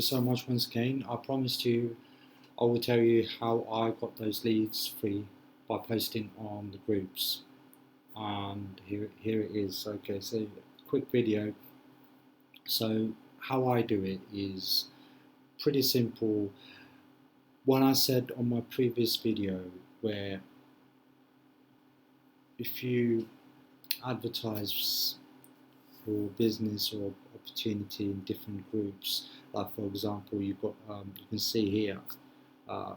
So much once again. I promised you I will tell you how I got those leads free by posting on the groups. And here it is. Okay, so quick video. So how I do it is pretty simple. When I said on my previous video where if you advertise for business or opportunity in different groups, like for example you can see here, uh,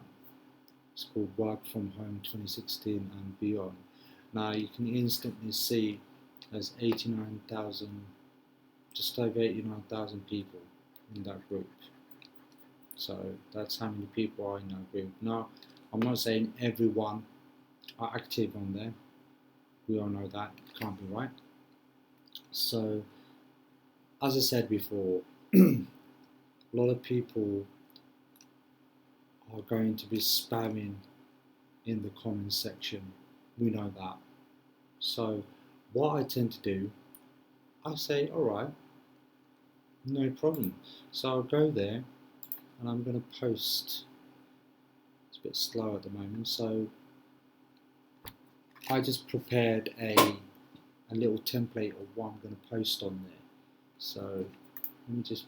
it's called Work From Home 2016 and Beyond. Now you can instantly see there's 89,000, just over 89,000 people in that group. So that's how many people are in that group. Now I'm not saying everyone are active on there. We all know that it can't be right. So as I said before, a lot of people are going to be spamming in the comments section. We know that. So what I tend to do, I say, alright, no problem. So I'll go there and I'm going to post. It's a bit slow at the moment, so I just prepared a little template of what I'm going to post on there. So let me just,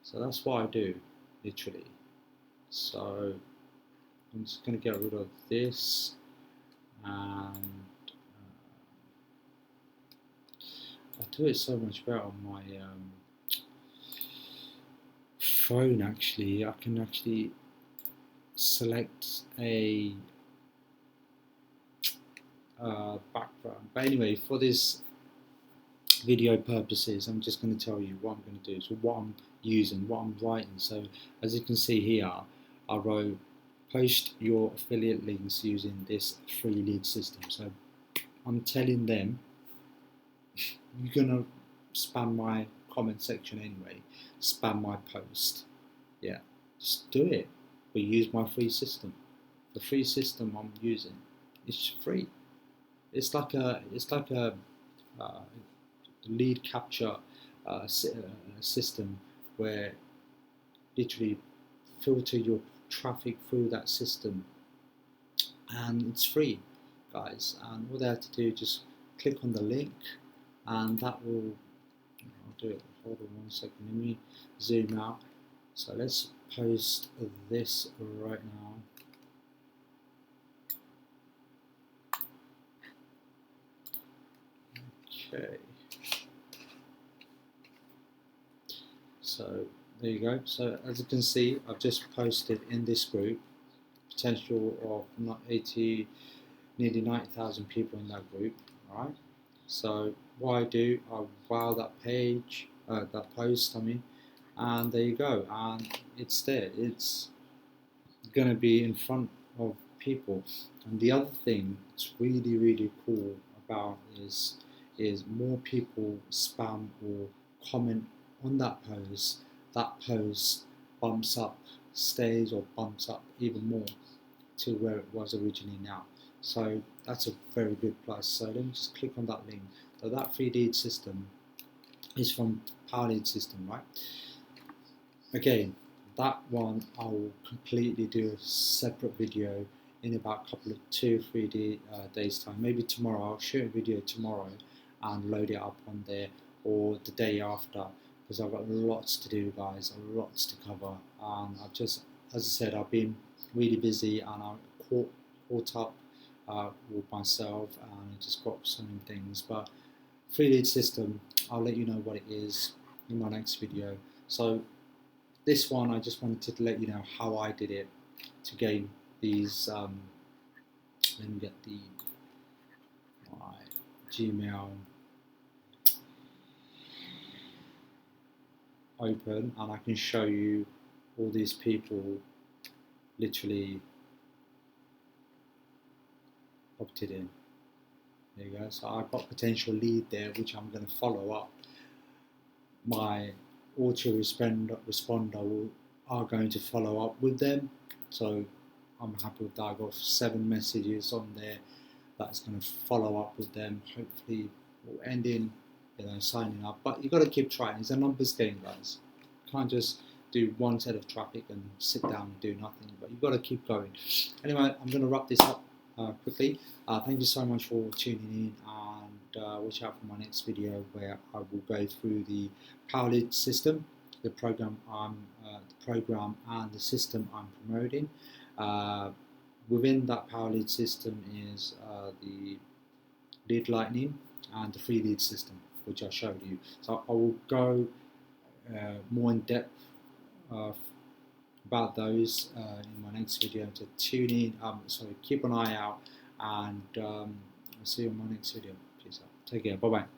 so that's what I do, literally. So I'm just going to get rid of this, and I do it so much better on my phone. Actually, I can actually select a background. But anyway, for this video purposes, I'm just going to tell you what I'm going to do. So what I'm using, what I'm writing. So as you can see here, I wrote post your affiliate links using this free lead system. So I'm telling them you're going to spam my comment section anyway, spam my post. Yeah, just do it, but use my free system. The free system I'm using is free. It's like a lead capture system where literally filter your traffic through that system, and it's free, guys. And all they have to do is just click on the link, and that will. I'll do it. Hold on 1 second. Let me zoom out. So let's post this right now. Okay. So there you go. So as you can see, I've just posted in this group, potential of not 80, nearly 90,000 people in that group. All right. So what I do, I wow that page, that post, I mean, and there you go. And it's there. It's gonna be in front of people. And the other thing that's really cool about is more people spam or comment on that post bumps up, stays or bumps up even more to where it was originally now. So that's a very good plus. So let me just click on that link. So that free lead system is from Power Lead System, right? Again, that one I will completely do a separate video in about a couple of 2 or 3 days time. Maybe tomorrow. I'll shoot a video tomorrow and load it up on there, or the day after, because I've got lots to do, guys, lots to cover. And I've just, as I said, I've been really busy, and I'm caught up with myself, and I just got so many things. But free lead system, I'll let you know what it is in my next video. So this one, I just wanted to let you know how I did it to gain these. Let me get my Gmail open, and I can show you all these people literally opted in. There you go. So I've got potential lead there, which I'm going to follow up. My autoresponder are going to follow up with them. So I'm happy with that. I've got 7 messages on there that's going to follow up with them. Hopefully will end in signing up. But you got to keep trying. It's a numbers game, guys. You can't just do one set of traffic and sit down and do nothing. But you've got to keep going. Anyway, I'm going to wrap this up quickly. Thank you so much for tuning in, and watch out for my next video where I will go through the Power Lead system, the program and the system I'm promoting. Within that Power Lead system is the Lead Lightning and the free lead system, which I showed you. So I will go more in depth about those in my next video. So tune in, so keep an eye out, and I'll see you in my next video. Peace out. Take care. Bye bye.